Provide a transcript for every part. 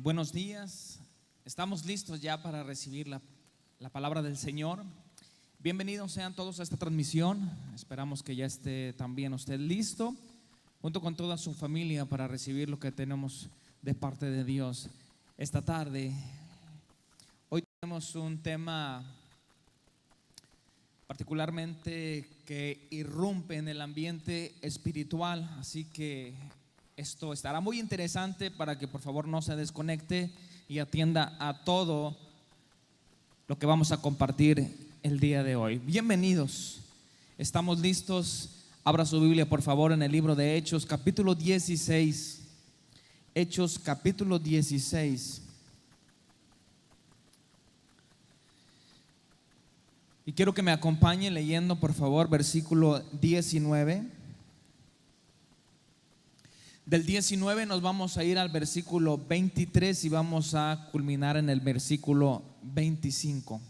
Buenos días, estamos listos ya para recibir la palabra del Señor. Bienvenidos sean todos a esta transmisión. Esperamos que ya esté también usted listo, junto con toda su familia, para recibir lo que tenemos de parte de Dios esta tarde. Hoy tenemos un tema particularmente que irrumpe en el ambiente espiritual, así que esto estará muy interesante para que por favor no se desconecte y atienda a todo lo que vamos a compartir el día de hoy. Bienvenidos, estamos listos. Abra su Biblia por favor en el libro de Hechos capítulo 16. Hechos capítulo 16. Y quiero que me acompañe leyendo por favor versículo 19. Del 19 nos vamos a ir al versículo 23 y vamos a culminar en el versículo 25.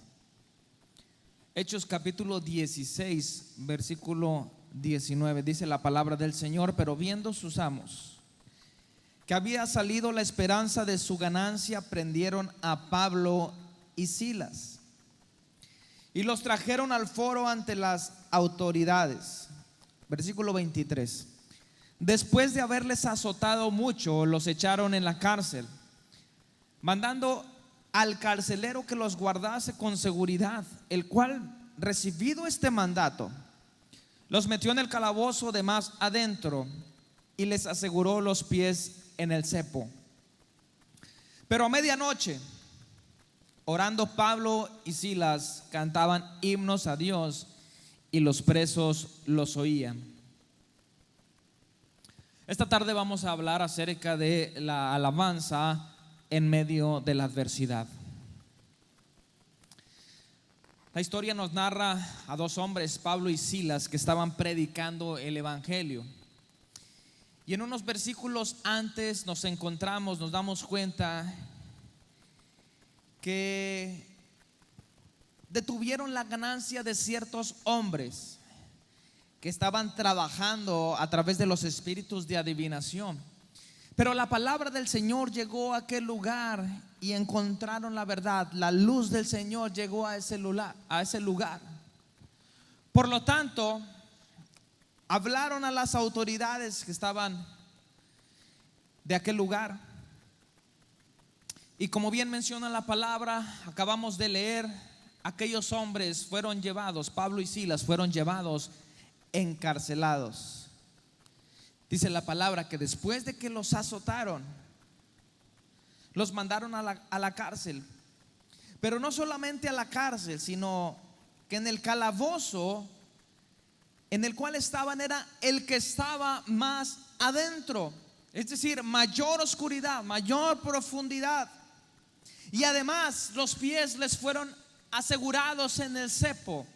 Hechos capítulo 16, versículo 19, dice la palabra del Señor: pero viendo sus amos que había salido la esperanza de su ganancia, prendieron a Pablo y Silas y los trajeron al foro ante las autoridades. Versículo 23. Después de haberles azotado mucho, los echaron en la cárcel, mandando al carcelero que los guardase con seguridad, el cual, recibido este mandato, los metió en el calabozo de más adentro y les aseguró los pies en el cepo. Pero a medianoche, orando, Pablo y Silas cantaban himnos a Dios y los presos los oían. Esta tarde vamos a hablar acerca de la alabanza en medio de la adversidad. La historia nos narra a dos hombres, Pablo y Silas, que estaban predicando el evangelio. Y en unos versículos antes nos damos cuenta que detuvieron la ganancia de ciertos hombres que estaban trabajando a través de los espíritus de adivinación. Pero la palabra del Señor llegó a aquel lugar y encontraron la verdad. La luz del Señor llegó a ese lugar. Por lo tanto, hablaron a las autoridades que estaban de aquel lugar. Y como bien menciona la palabra, acabamos de leer, aquellos hombres fueron llevados, Pablo y Silas fueron llevados encarcelados. Dice la palabra que después de que los azotaron, los mandaron a la cárcel. Pero no solamente a la cárcel, sino que en el calabozo en el cual estaban era el que estaba más adentro, es decir, mayor oscuridad, mayor profundidad. Y además los pies les fueron asegurados en el cepo.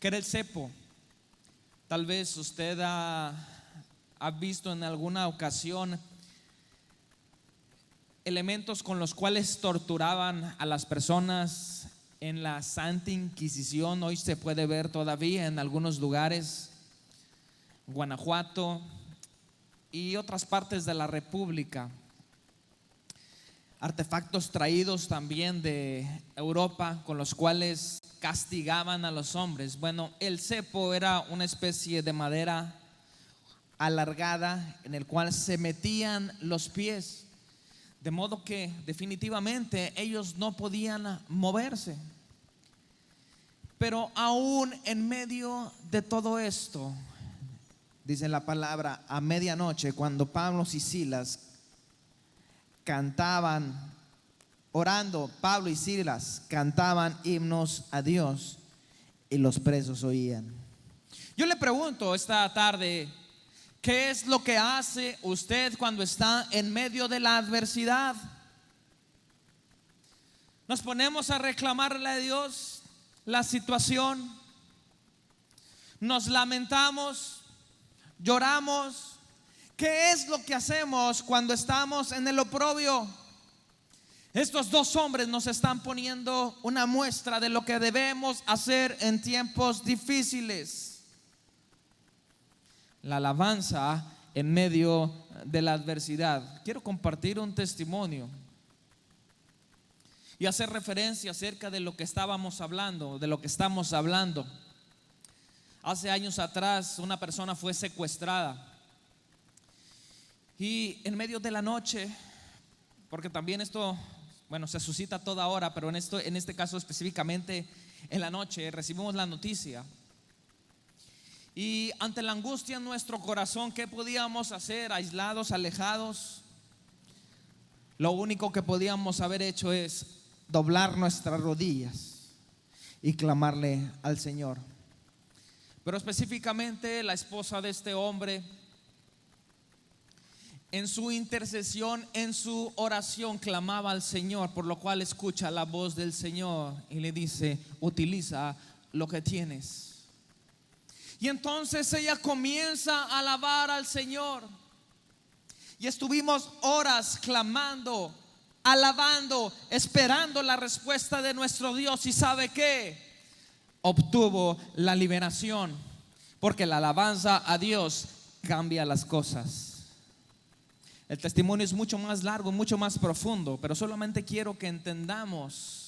¿Qué era el cepo? Tal vez usted ha visto en alguna ocasión elementos con los cuales torturaban a las personas en la Santa Inquisición. Hoy se puede ver todavía en algunos lugares, Guanajuato y otras partes de la República. Artefactos traídos también de Europa con los cuales castigaban a los hombres. Bueno, el cepo era una especie de madera alargada en el cual se metían los pies, de modo que definitivamente ellos no podían moverse. Pero aún en medio de todo esto, dice la palabra, a medianoche, cuando Pablo y Silas cantaban, orando, Pablo y Silas cantaban himnos a Dios y los presos oían. Yo le pregunto esta tarde, ¿qué es lo que hace usted cuando está en medio de la adversidad? ¿Nos ponemos a reclamarle a Dios la situación? ¿Nos lamentamos? ¿Lloramos? ¿Qué es lo que hacemos cuando estamos en el oprobio? Estos dos hombres nos están poniendo una muestra de lo que debemos hacer en tiempos difíciles. La alabanza en medio de la adversidad. Quiero compartir un testimonio y hacer referencia acerca de lo que estábamos hablando, de lo que estamos hablando. Hace años atrás una persona fue secuestrada y en medio de la noche, porque también esto, bueno, se suscita a toda hora, pero en este caso específicamente en la noche recibimos la noticia. Y ante la angustia en nuestro corazón, ¿qué podíamos hacer? Aislados, alejados. Lo único que podíamos haber hecho es doblar nuestras rodillas y clamarle al Señor. Pero específicamente la esposa de este hombre, en su intercesión, en su oración, clamaba al Señor, por lo cual escucha la voz del Señor y le dice: utiliza lo que tienes. Y entonces ella comienza a alabar al Señor. Y estuvimos horas clamando, alabando, esperando la respuesta de nuestro Dios. ¿Y sabe qué? Obtuvo la liberación, porque la alabanza a Dios cambia las cosas. El testimonio es mucho más largo, mucho más profundo, pero solamente quiero que entendamos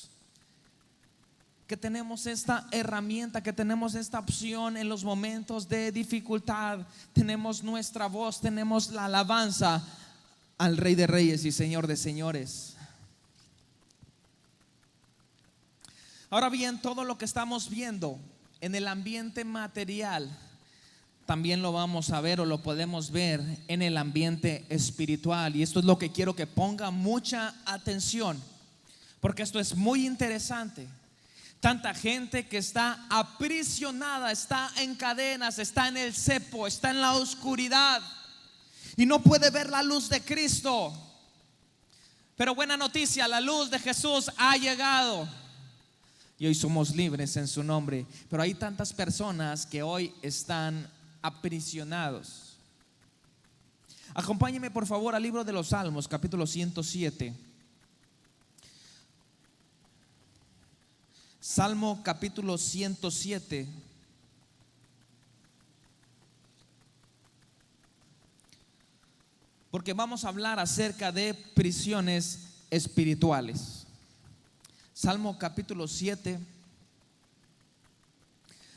que tenemos esta herramienta, que tenemos esta opción en los momentos de dificultad. Tenemos nuestra voz, tenemos la alabanza al Rey de Reyes y Señor de Señores. Ahora bien, todo lo que estamos viendo en el ambiente material también lo vamos a ver o lo podemos ver en el ambiente espiritual. Y esto es lo que quiero que ponga mucha atención, porque esto es muy interesante. Tanta gente que está aprisionada, está en cadenas, está en el cepo, está en la oscuridad y no puede ver la luz de Cristo. Pero buena noticia, la luz de Jesús ha llegado y hoy somos libres en su nombre. Pero hay tantas personas que hoy están aprisionados. Acompáñeme por favor al libro de los Salmos, capítulo 107. Salmo capítulo 107. Porque vamos a hablar acerca de prisiones espirituales. Salmo capítulo 7,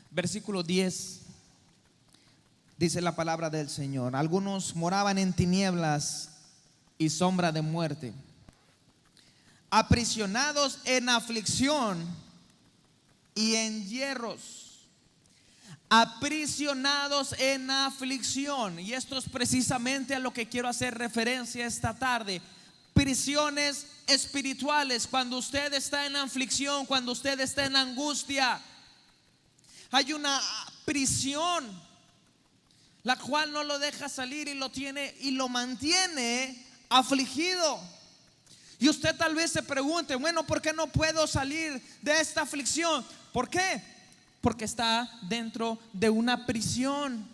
versículo 10. Dice la palabra del Señor: algunos moraban en tinieblas y sombra de muerte, aprisionados en aflicción y en hierros. Aprisionados en aflicción. Y esto es precisamente a lo que quiero hacer referencia esta tarde. Prisiones espirituales. Cuando usted está en aflicción, cuando usted está en angustia, hay una prisión la cual no lo deja salir y lo tiene y lo mantiene afligido. Y usted tal vez se pregunte: bueno, ¿por qué no puedo salir de esta aflicción? ¿Por qué? Porque está dentro de una prisión.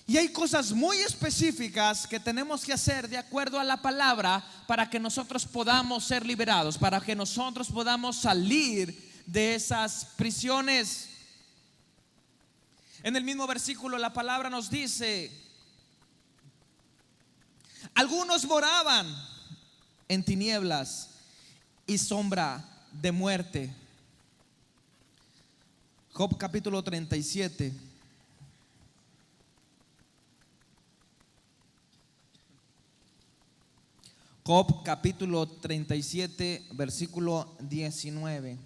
Y hay cosas muy específicas que tenemos que hacer de acuerdo a la palabra para que nosotros podamos ser liberados, para que nosotros podamos salir de esas prisiones. En el mismo versículo la palabra nos dice: algunos moraban en tinieblas y sombra de muerte. Job capítulo 37. Job capítulo 37, versículo 19.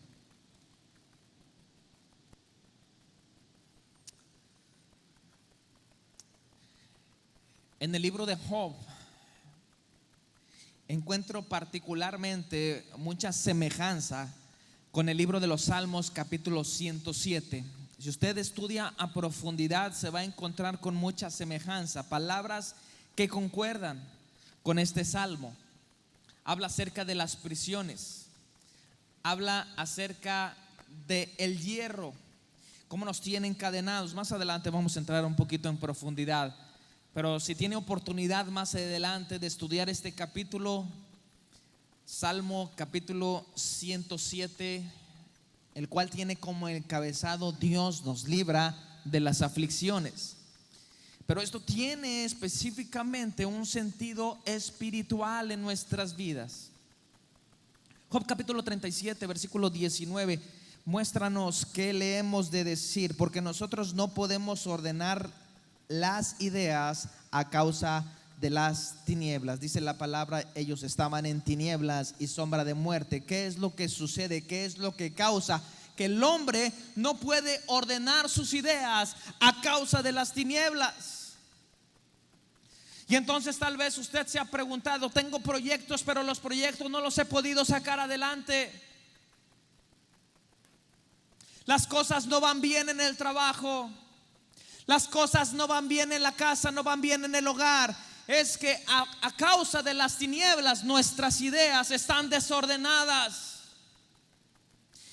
En el libro de Job encuentro particularmente mucha semejanza con el libro de los Salmos capítulo 107. Si usted estudia a profundidad, se va a encontrar con mucha semejanza, palabras que concuerdan con este salmo. Habla acerca de las prisiones, habla acerca de el hierro, cómo nos tienen encadenados. Más adelante vamos a entrar un poquito en profundidad, pero si tiene oportunidad más adelante de estudiar este capítulo, Salmo capítulo 107, el cual tiene como encabezado: Dios nos libra de las aflicciones. Pero esto tiene específicamente un sentido espiritual en nuestras vidas. Job capítulo 37, versículo 19. Muéstranos qué le hemos de decir, porque nosotros no podemos ordenar las ideas a causa de las tinieblas. Dice la palabra, ellos estaban en tinieblas y sombra de muerte. ¿Qué es lo que sucede? ¿Qué es lo que causa que el hombre no puede ordenar sus ideas a causa de las tinieblas? Y entonces tal vez usted se ha preguntado, tengo proyectos, pero los proyectos no los he podido sacar adelante. Las cosas no van bien en el trabajo, las cosas no van bien en la casa, no van bien en el hogar. Es que a causa de las tinieblas nuestras ideas están desordenadas.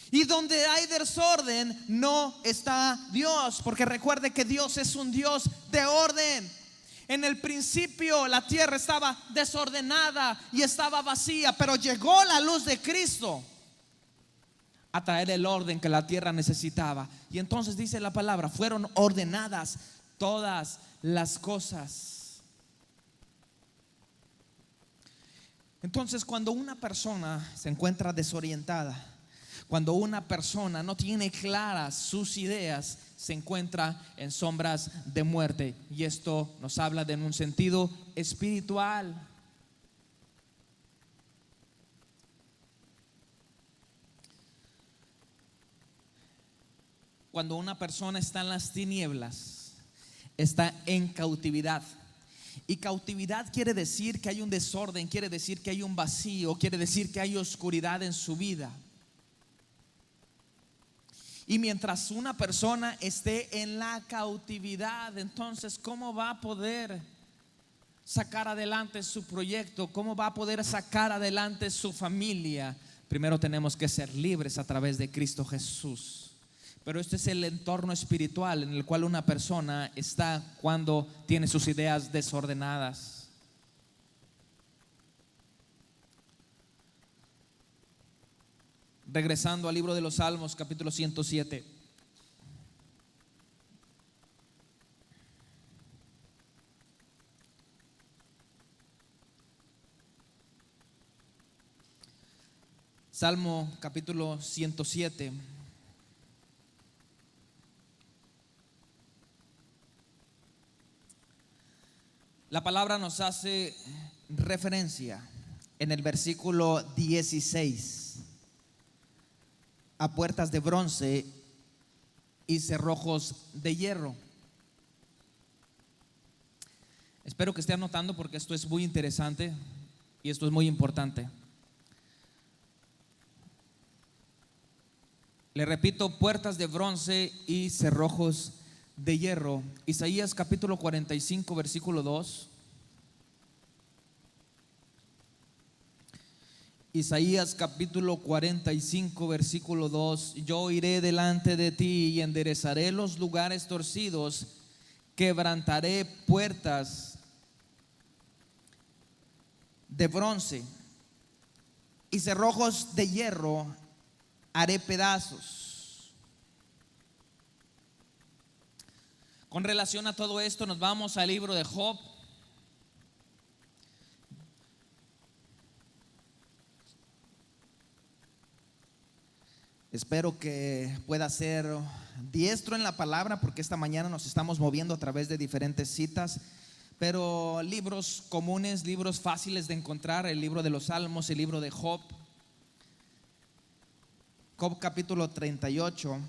Y donde hay desorden no está Dios, porque recuerde que Dios es un Dios de orden. En el principio la tierra estaba desordenada y estaba vacía, pero llegó la luz de Cristo a traer el orden que la tierra necesitaba. Y entonces dice la palabra, fueron ordenadas todas las cosas. Entonces, cuando una persona se encuentra desorientada, cuando una persona no tiene claras sus ideas, se encuentra en sombras de muerte. Y esto nos habla de un sentido espiritual. Cuando una persona está en las tinieblas, está en cautividad. Y cautividad quiere decir que hay un desorden, quiere decir que hay un vacío, quiere decir que hay oscuridad en su vida. Y mientras una persona esté en la cautividad, entonces ¿cómo va a poder sacar adelante su proyecto? ¿Cómo va a poder sacar adelante su familia? Primero tenemos que ser libres a través de Cristo Jesús. Pero este es el entorno espiritual en el cual una persona está cuando tiene sus ideas desordenadas. Regresando al libro de los Salmos, capítulo 107. Salmo capítulo 107. La palabra nos hace referencia en el versículo 16 a puertas de bronce y cerrojos de hierro. Espero que esté anotando porque esto es muy interesante y esto es muy importante. Le repito, puertas de bronce y cerrojos de hierro. Isaías capítulo 45 versículo 2. Isaías capítulo 45 versículo 2. Yo iré delante de ti y enderezaré los lugares torcidos, quebrantaré puertas de bronce y cerrojos de hierro haré pedazos. Con relación a todo esto nos vamos al libro de Job. Espero que pueda ser diestro en la palabra, porque esta mañana nos estamos moviendo a través de diferentes citas, pero libros comunes, libros fáciles de encontrar: el libro de los Salmos, el libro de Job. Job capítulo 38.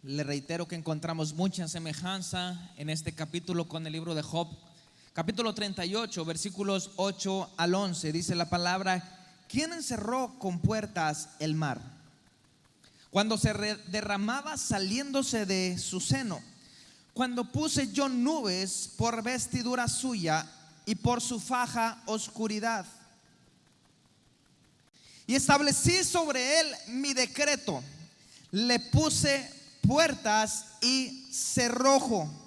Le reitero que encontramos mucha semejanza en este capítulo con el libro de Job. Capítulo 38, versículos 8 al 11, dice la palabra: ¿quién encerró con puertas el mar, cuando se derramaba saliéndose de su seno? Cuando puse yo nubes por vestidura suya y por su faja oscuridad, y establecí sobre él mi decreto, le puse puertas y cerrojo.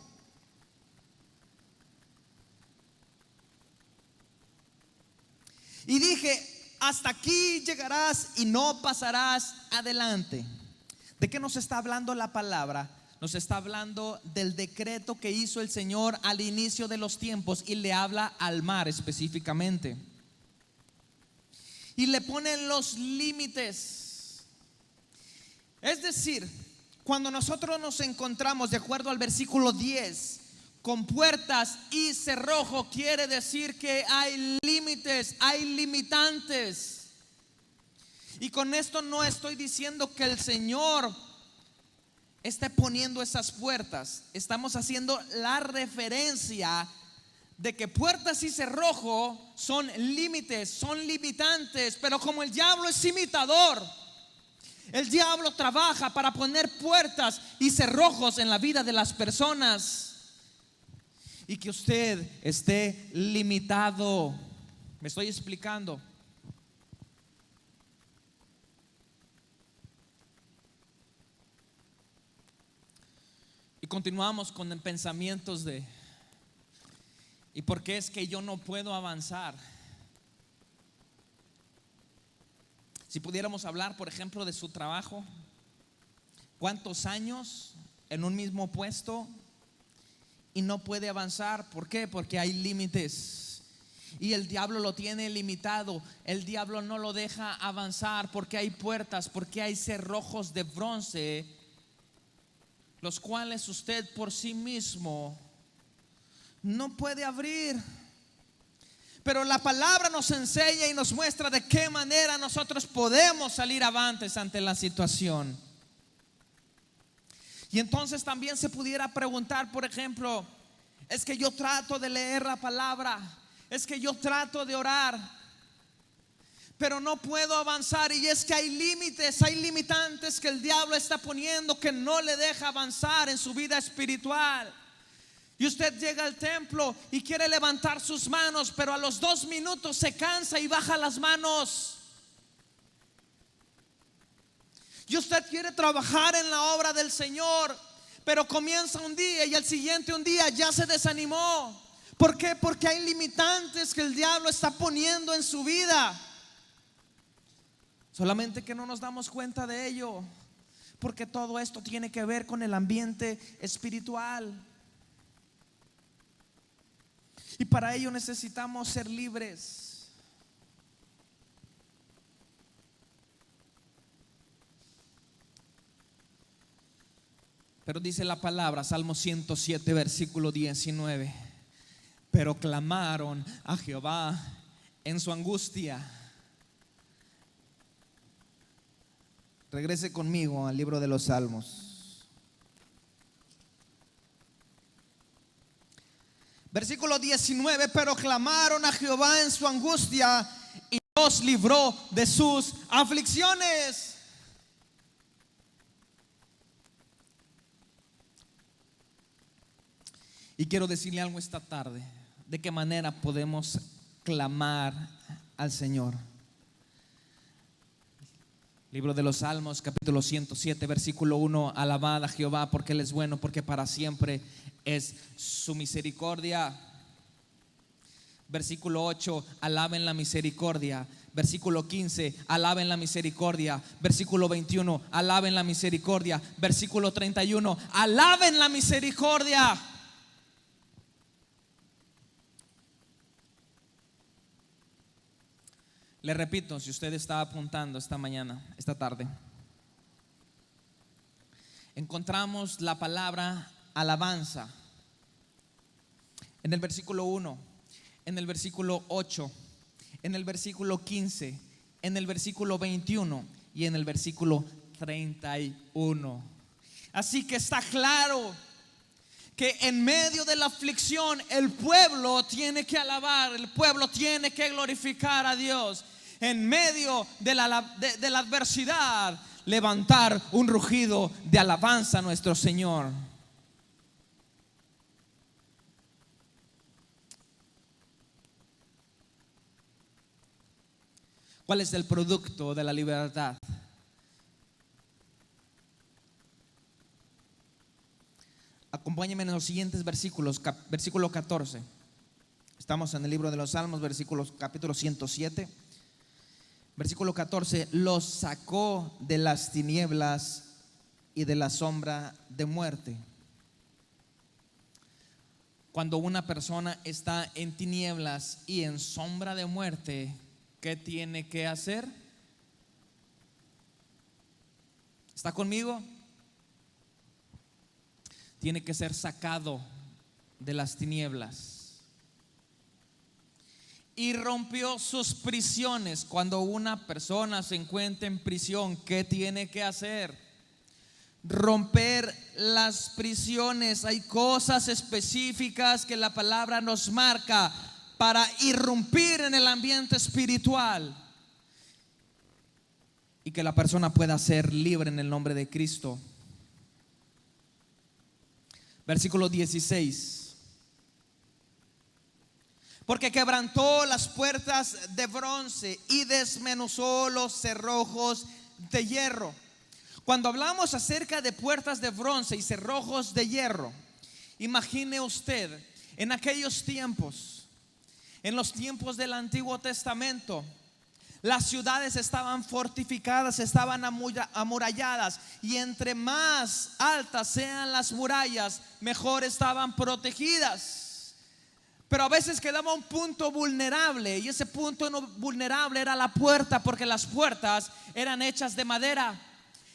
Y dije: hasta aquí llegarás y no pasarás adelante. ¿De qué nos está hablando la palabra? nos está hablando del decreto que hizo el Señor al inicio de los tiempos y le habla al mar específicamente. Y le ponen los límites. Es decir, cuando nosotros nos encontramos, de acuerdo al versículo 10, con puertas y cerrojo, quiere decir que hay límites, hay limitantes. Y con esto no estoy diciendo que el Señor esté poniendo esas puertas. Estamos haciendo la referencia de que puertas y cerrojo son límites, son limitantes. Pero como el diablo es imitador, el diablo trabaja para poner puertas y cerrojos en la vida de las personas y que usted esté limitado. ¿Me estoy explicando? Y continuamos con pensamientos de ¿y por qué es que yo no puedo avanzar? Si pudiéramos hablar, por ejemplo, de su trabajo, ¿cuántos años en un mismo puesto y no puede avanzar? ¿Por qué? Porque hay límites y el diablo lo tiene limitado. El diablo no lo deja avanzar porque hay puertas, porque hay cerrojos de bronce, los cuales usted por sí mismo no puede abrir. Pero la palabra nos enseña y nos muestra de qué manera nosotros podemos salir avantes ante la situación. Y entonces también se pudiera preguntar, por ejemplo, es que yo trato de leer la palabra, es que yo trato de orar, pero no puedo avanzar. Y es que hay límites, hay limitantes que el diablo está poniendo que no le deja avanzar en su vida espiritual. Y usted llega al templo y quiere levantar sus manos, pero a los 2 minutos se cansa y baja las manos. Y usted quiere trabajar en la obra del Señor, pero comienza un día y al siguiente un día ya se desanimó. ¿Por qué? Porque hay limitantes que el diablo está poniendo en su vida. Solamente que no nos damos cuenta de ello, porque todo esto tiene que ver con el ambiente espiritual. Y para ello necesitamos ser libres. Pero dice la palabra, Salmo 107, versículo 19: pero clamaron a Jehová en su angustia. Regrese conmigo al libro de los Salmos. Versículo 19: pero clamaron a Jehová en su angustia y los libró de sus aflicciones. Y quiero decirle algo esta tarde: ¿de qué manera podemos clamar al Señor? Libro de los Salmos, capítulo 107, versículo 1: alabad a Jehová porque Él es bueno, porque para siempre es su misericordia. Versículo 8: alaben la misericordia. Versículo 15: alaben la misericordia. Versículo 21: alaben la misericordia. Versículo 31: alaben la misericordia. Le repito, si usted está apuntando esta mañana, esta tarde, encontramos la palabra alabanza en el versículo 1, en el versículo 8, en el versículo 15, en el versículo 21 y en el versículo 31. Así que está claro que en medio de la aflicción el pueblo tiene que alabar, el pueblo tiene que glorificar a Dios. En medio de la adversidad, levantar un rugido de alabanza a nuestro Señor. ¿Cuál es el producto de la libertad? Acompáñenme en los siguientes versículos. Versículo 14. Estamos en el libro de los Salmos, capítulo 107. Versículo 14: los sacó de las tinieblas y de la sombra de muerte. Cuando una persona está en tinieblas y en sombra de muerte, ¿qué tiene que hacer? ¿Está conmigo? Tiene que ser sacado de las tinieblas. Y rompió sus prisiones. Cuando una persona se encuentra en prisión, ¿qué tiene que hacer? Romper las prisiones. Hay cosas específicas que la palabra nos marca para irrumpir en el ambiente espiritual y que la persona pueda ser libre en el nombre de Cristo. Versículo 16. Porque quebrantó las puertas de bronce y desmenuzó los cerrojos de hierro. Cuando hablamos acerca de puertas de bronce y cerrojos de hierro, imagine usted en aquellos tiempos, en los tiempos del Antiguo Testamento, las ciudades estaban fortificadas, estaban amuralladas, y entre más altas sean las murallas, mejor estaban protegidas. Pero a veces quedaba un punto vulnerable, y ese punto vulnerable era la puerta, porque las puertas eran hechas de madera.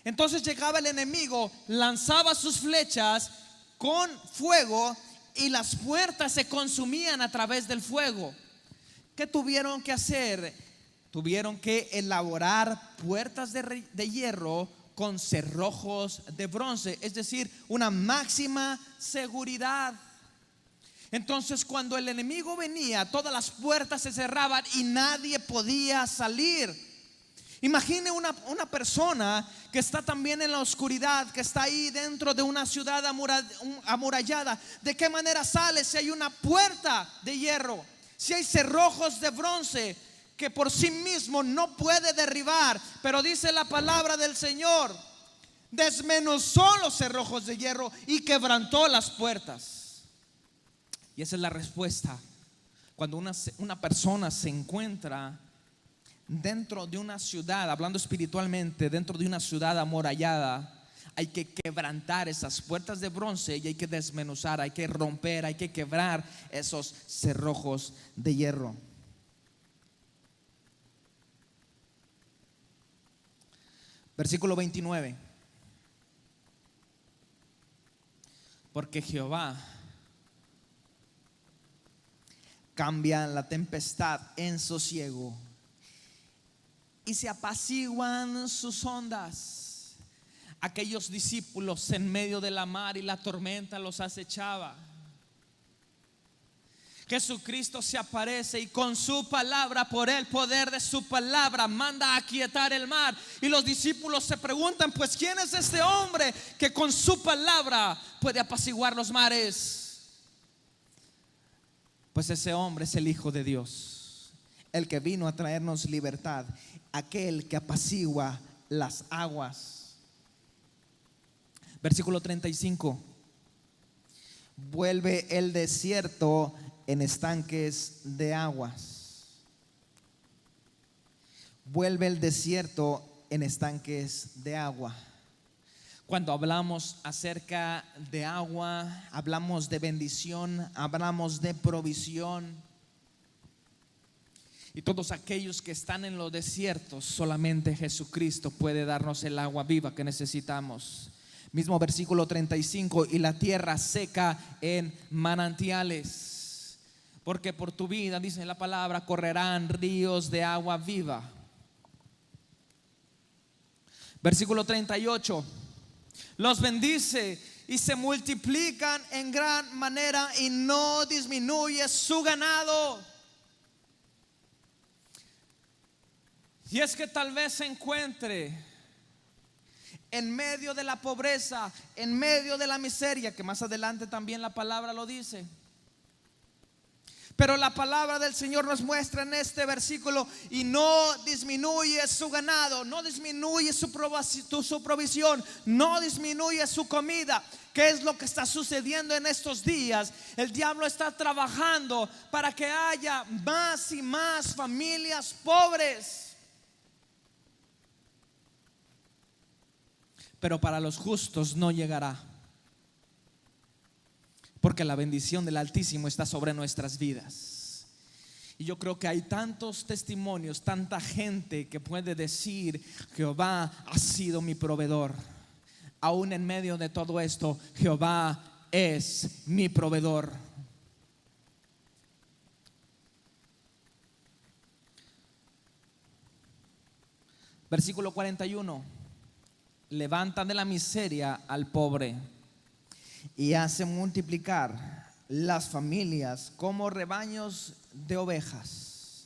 Entonces llegaba el enemigo, lanzaba sus flechas con fuego y las puertas se consumían a través del fuego. ¿Qué tuvieron que hacer? Tuvieron que elaborar puertas de hierro con cerrojos de bronce, es decir, una máxima seguridad. Entonces, cuando el enemigo venía, todas las puertas se cerraban y nadie podía salir. Imagine una persona que está también en la oscuridad, que está ahí dentro de una ciudad amurallada. ¿De qué manera sale si hay una puerta de hierro? Si hay cerrojos de bronce que por sí mismo no puede derribar. Pero dice la palabra del Señor: desmenuzó los cerrojos de hierro y quebrantó las puertas. Y esa es la respuesta. Cuando una persona se encuentra dentro de una ciudad, hablando espiritualmente, dentro de una ciudad amurallada, hay que quebrantar esas puertas de bronce y hay que desmenuzar, hay que romper, hay que quebrar esos cerrojos de hierro. Versículo 29. Porque Jehová cambia la tempestad en sosiego y se apaciguan sus ondas. Aquellos discípulos en medio de la mar y la tormenta los acechaba. Jesucristo se aparece y con su palabra, por el poder de su palabra, manda a aquietar el mar. Y los discípulos se preguntan: pues ¿quién es este hombre que con su palabra puede apaciguar los mares? Pues ese hombre es el Hijo de Dios, el que vino a traernos libertad, aquel que apacigua las aguas. Versículo 35. Vuelve el desierto en estanques de aguas. Vuelve el desierto en estanques de agua. Cuando hablamos acerca de agua, hablamos de bendición, hablamos de provisión. Y todos aquellos que están en los desiertos, solamente Jesucristo puede darnos el agua viva que necesitamos. Mismo versículo 35: y la tierra seca en manantiales, porque por tu vida, dice la palabra, correrán ríos de agua viva. Versículo 38: los bendice y se multiplican en gran manera y no disminuye su ganado. Y es que tal vez se encuentre en medio de la pobreza, en medio de la miseria, que más adelante también la palabra lo dice. Pero la palabra del Señor nos muestra en este versículo: y no disminuye su ganado, no disminuye su provisión, no disminuye su comida. ¿Qué es lo que está sucediendo en estos días? El diablo está trabajando para que haya más y más familias pobres. pero para los justos no llegará, porque la bendición del Altísimo está sobre nuestras vidas. Y yo creo que hay tantos testimonios, tanta gente que puede decir: Jehová ha sido mi proveedor. Aún en medio de todo esto, Jehová es mi proveedor. Versículo 41. Levanta de la miseria al pobre y hace multiplicar las familias como rebaños de ovejas.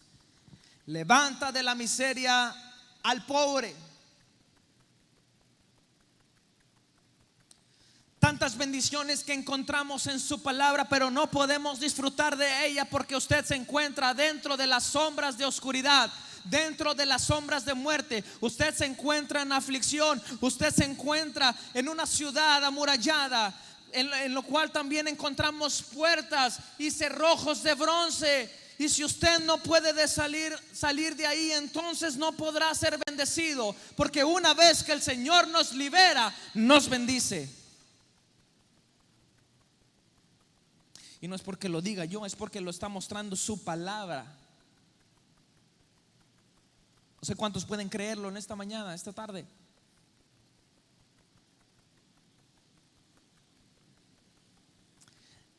Levanta de la miseria al pobre. Tantas bendiciones que encontramos en su palabra, pero no podemos disfrutar de ella porque usted se encuentra dentro de las sombras de oscuridad, dentro de las sombras de muerte. Usted se encuentra en aflicción, usted se encuentra en una ciudad amurallada, en lo cual también encontramos puertas y cerrojos de bronce. Y si usted no puede salir de ahí, entonces no podrá ser bendecido, porque una vez que el Señor nos libera, nos bendice. Y no es porque lo diga yo, es porque lo está mostrando su palabra. No sé cuántos pueden creerlo en esta mañana, esta tarde.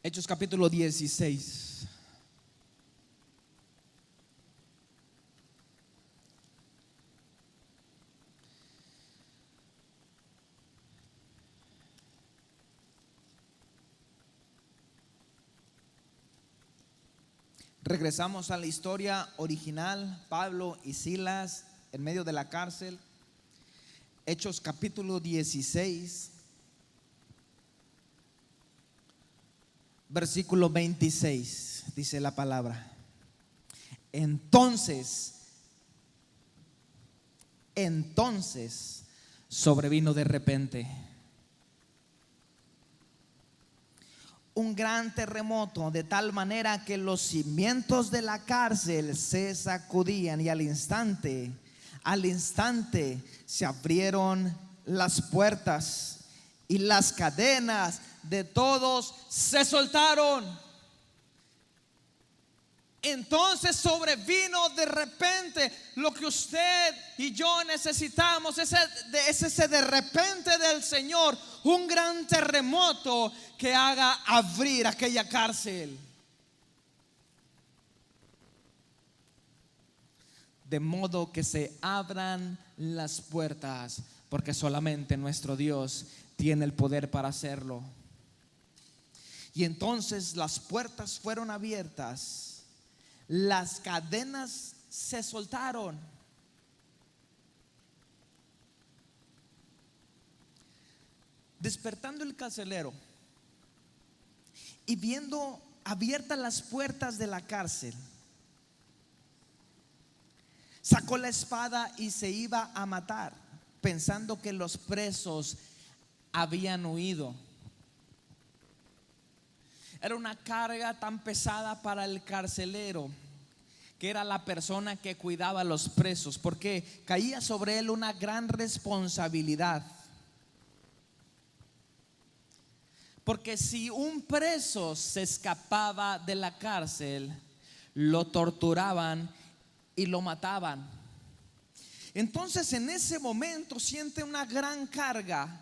Hechos capítulo 16. Regresamos a la historia original. Pablo y Silas en medio de la cárcel. Hechos capítulo 16, versículo 26. Dice la palabra: Entonces sobrevino de repente un gran terremoto, de tal manera que los cimientos de la cárcel se sacudían, y al instante se abrieron las puertas y las cadenas de todos se soltaron. Entonces sobrevino de repente. Lo que usted y yo necesitamos es ese de repente del Señor, un gran terremoto que haga abrir aquella cárcel, de modo que se abran las puertas, porque solamente nuestro Dios tiene el poder para hacerlo. Y entonces las puertas fueron abiertas, las cadenas se soltaron. Despertando el carcelero y viendo abiertas las puertas de la cárcel, sacó la espada y se iba a matar, pensando que los presos habían huido. Era una carga tan pesada para el carcelero, que era la persona que cuidaba a los presos, porque caía sobre él una gran responsabilidad. Porque si un preso se escapaba de la cárcel, lo torturaban y lo mataban. Entonces en ese momento siente una gran carga,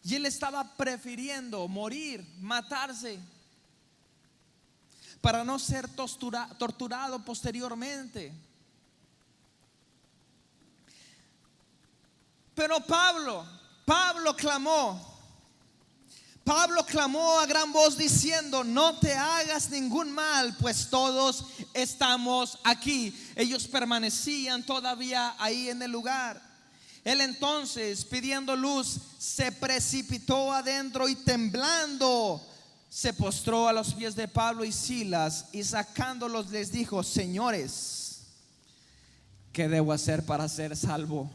y él estaba prefiriendo morir, matarse, para no ser torturado posteriormente. Pero Pablo clamó a gran voz diciendo: no te hagas ningún mal, pues todos estamos aquí. Ellos permanecían todavía ahí en el lugar. Él entonces, pidiendo luz, se precipitó adentro y temblando se postró a los pies de Pablo y Silas, y sacándolos les dijo: señores, ¿qué debo hacer para ser salvo?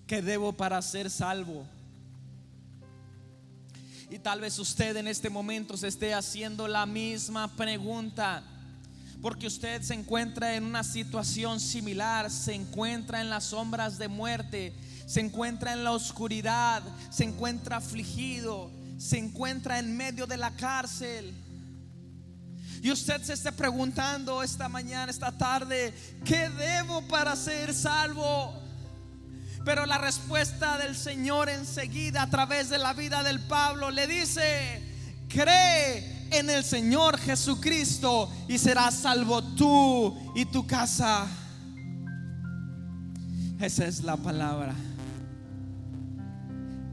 ¿Qué debo para ser salvo? Y tal vez usted en este momento se esté haciendo la misma pregunta, porque usted se encuentra en una situación similar, se encuentra en las sombras de muerte, se encuentra en la oscuridad, se encuentra afligido, se encuentra en medio de la cárcel. Y usted se está preguntando esta mañana, esta tarde, ¿qué debo para ser salvo? Pero la respuesta del Señor enseguida, a través de la vida del Pablo, le dice: cree en el Señor Jesucristo y serás salvo tú y tu casa. Esa es la palabra.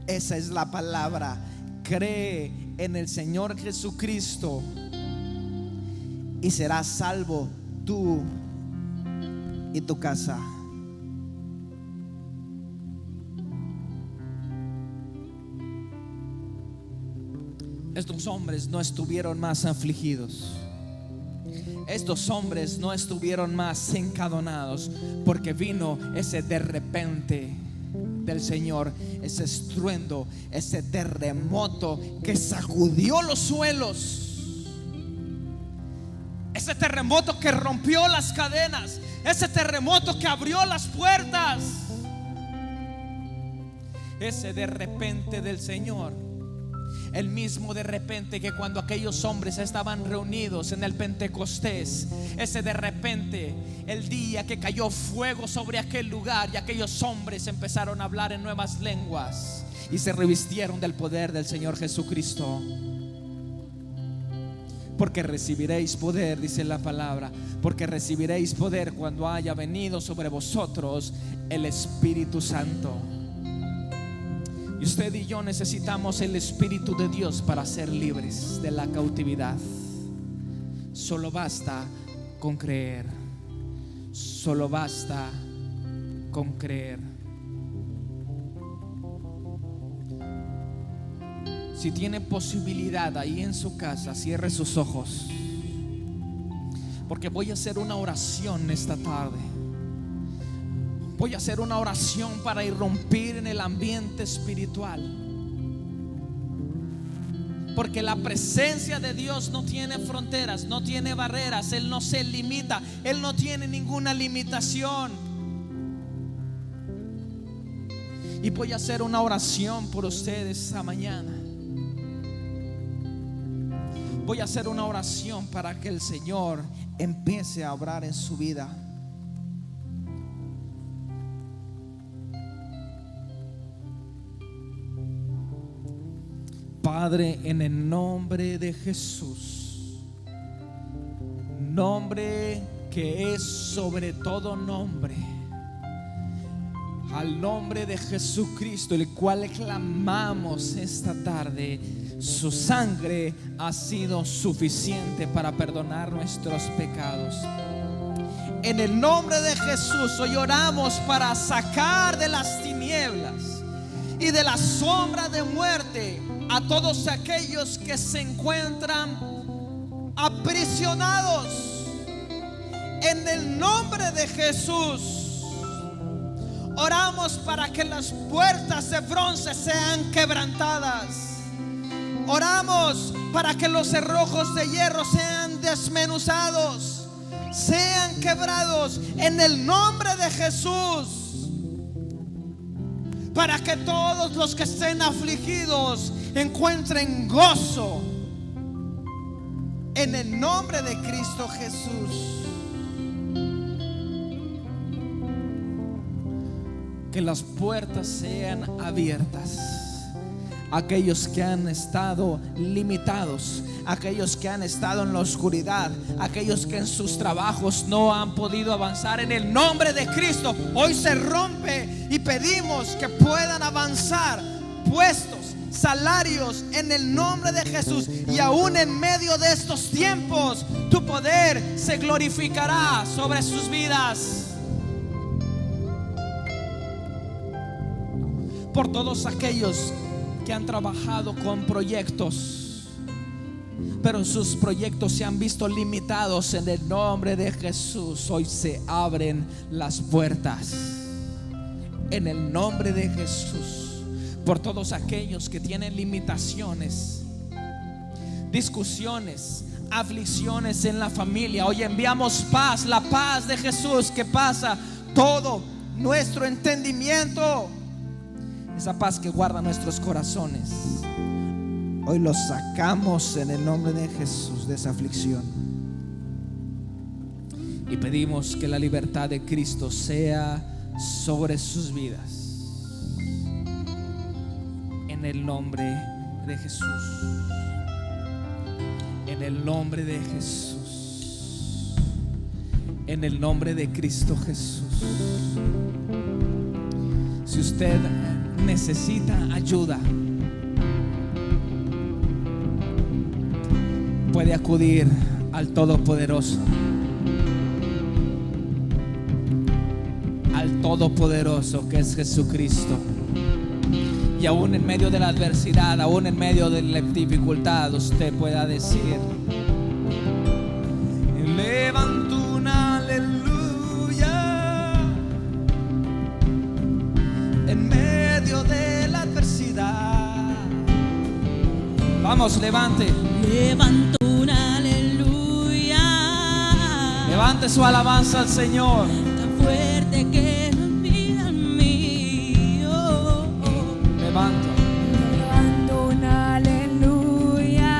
Esa es la palabra. Cree en el Señor Jesucristo y serás salvo tú y tu casa. Estos hombres no estuvieron más afligidos. Estos hombres no estuvieron más encadenados, porque vino ese de repente del Señor, ese estruendo, ese terremoto que sacudió los suelos, ese terremoto que rompió las cadenas, ese terremoto que abrió las puertas, ese de repente del Señor. El mismo de repente que cuando aquellos hombres estaban reunidos en el Pentecostés, ese de repente, el día que cayó fuego sobre aquel lugar y aquellos hombres empezaron a hablar en nuevas lenguas y se revistieron del poder del Señor Jesucristo. Porque recibiréis poder, dice la palabra, porque recibiréis poder cuando haya venido sobre vosotros el Espíritu Santo. Y usted y yo necesitamos el Espíritu de Dios para ser libres de la cautividad. Solo basta con creer. Solo basta con creer. Si tiene posibilidad ahí en su casa, cierre sus ojos, porque voy a hacer una oración esta tarde. Voy a hacer una oración para irrumpir en el ambiente espiritual, porque la presencia de Dios no tiene fronteras, no tiene barreras. Él no se limita, Él no tiene ninguna limitación. Y voy a hacer una oración por ustedes esta mañana. Voy a hacer una oración para que el Señor empiece a obrar en su vida. Padre, en el nombre de Jesús, nombre que es sobre todo nombre, al nombre de Jesucristo, el cual clamamos esta tarde, su sangre ha sido suficiente para perdonar nuestros pecados. En el nombre de Jesús hoy oramos para sacar de las tinieblas y de la sombra de muerte a todos aquellos que se encuentran aprisionados. En el nombre de Jesús oramos para que las puertas de bronce sean quebrantadas. Oramos para que los cerrojos de hierro sean desmenuzados, sean quebrados en el nombre de Jesús. Para que todos los que estén afligidos encuentren gozo en el nombre de Cristo Jesús. Que las puertas sean abiertas. Aquellos que han estado limitados, aquellos que han estado en la oscuridad, aquellos que en sus trabajos no han podido avanzar, en el nombre de Cristo hoy se rompe y pedimos que puedan avanzar puestos, salarios, en el nombre de Jesús. Y aún en medio de estos tiempos tu poder se glorificará sobre sus vidas. Por todos aquellos que han trabajado con proyectos, pero sus proyectos se han visto limitados, en el nombre de Jesús hoy se abren las puertas. En el nombre de Jesús, por todos aquellos que tienen limitaciones, discusiones, aflicciones en la familia. Hoy enviamos paz, la paz de Jesús que pasa todo nuestro entendimiento. Esa paz que guarda nuestros corazones. Hoy los sacamos en el nombre de Jesús de esa aflicción. Y pedimos que la libertad de Cristo sea sobre sus vidas. En el nombre de Jesús. En el nombre de Jesús. En el nombre de Cristo Jesús. Si usted necesita ayuda, puede acudir al Todopoderoso. Al Todopoderoso que es Jesucristo. Y aún en medio de la adversidad, aún en medio de la dificultad, usted pueda decir: levanto una aleluya en medio de la adversidad. Vamos, levante. Levanto una aleluya. Levante su alabanza al Señor. Tan fuerte que no olvida en mí. Oh, oh. Levanto. Levanto una aleluya.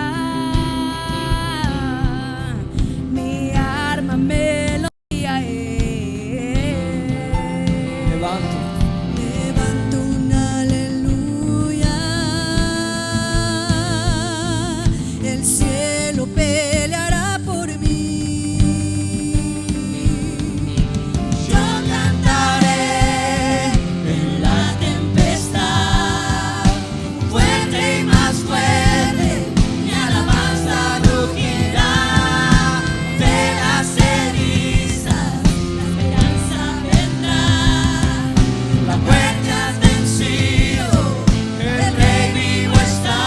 Mi arma melodía es. Levanto. Levanto una aleluya. El cielo peleará por mí. Yo cantaré en la tempestad, fuerte y más fuerte, mi alabanza rugirá. De las cenizas la esperanza vendrá. La muerte has vencido, el Rey vivo está.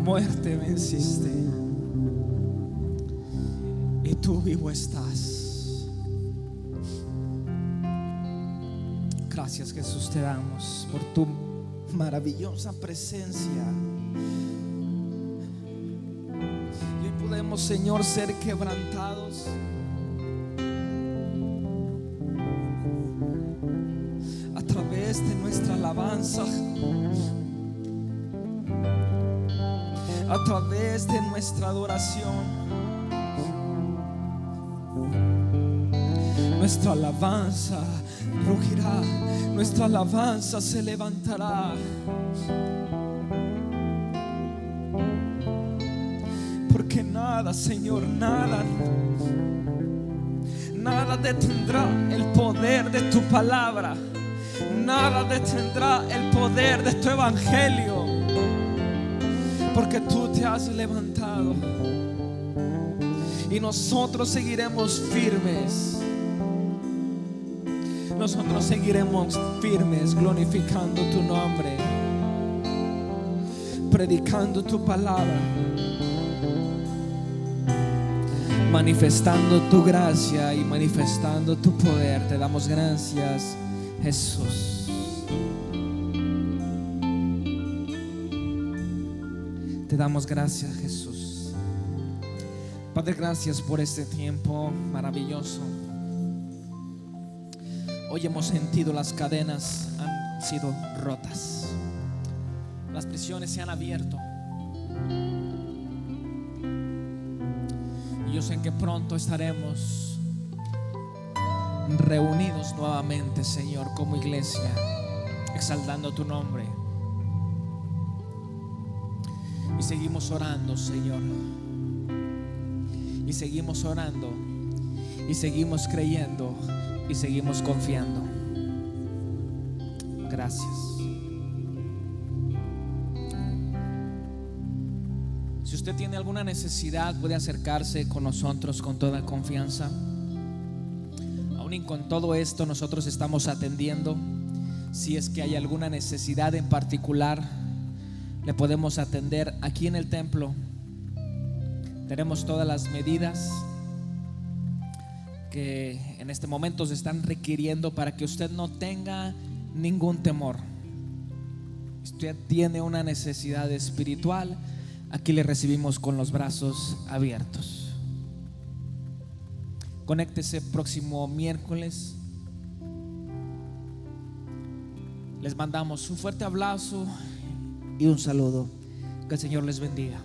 muerte venciste y tú vivo estás. Gracias, Jesús, te damos por tu maravillosa presencia. Y hoy podemos, Señor, ser quebrantados a través de nuestra alabanza, a través de nuestra adoración. Nuestra alabanza rugirá, nuestra alabanza se levantará, porque nada, Señor, nada detendrá el poder de tu palabra, nada detendrá el poder de tu evangelio, porque tú te has levantado y nosotros seguiremos firmes. Nosotros seguiremos firmes, glorificando tu nombre, predicando tu palabra, manifestando tu gracia y manifestando tu poder. Te damos gracias, Jesús. Te damos gracias, Jesús. Padre, gracias por este tiempo maravilloso. Hoy hemos sentido las cadenas han sido rotas, las prisiones se han abierto. Y yo sé que pronto estaremos reunidos nuevamente, Señor, como iglesia, exaltando tu nombre. Y seguimos orando, Señor. Y seguimos orando. Y seguimos creyendo. Y seguimos confiando. Gracias. Si usted tiene alguna necesidad, puede acercarse con nosotros con toda confianza. Aún y con todo esto, nosotros estamos atendiendo. Si es que hay alguna necesidad en particular, le podemos atender aquí en el templo. Tenemos todas las medidas que en este momento se están requiriendo para que usted no tenga ningún temor. Si usted tiene una necesidad espiritual, aquí le recibimos con los brazos abiertos. Conéctese próximo miércoles. Les mandamos un fuerte abrazo y un saludo. Que el Señor les bendiga.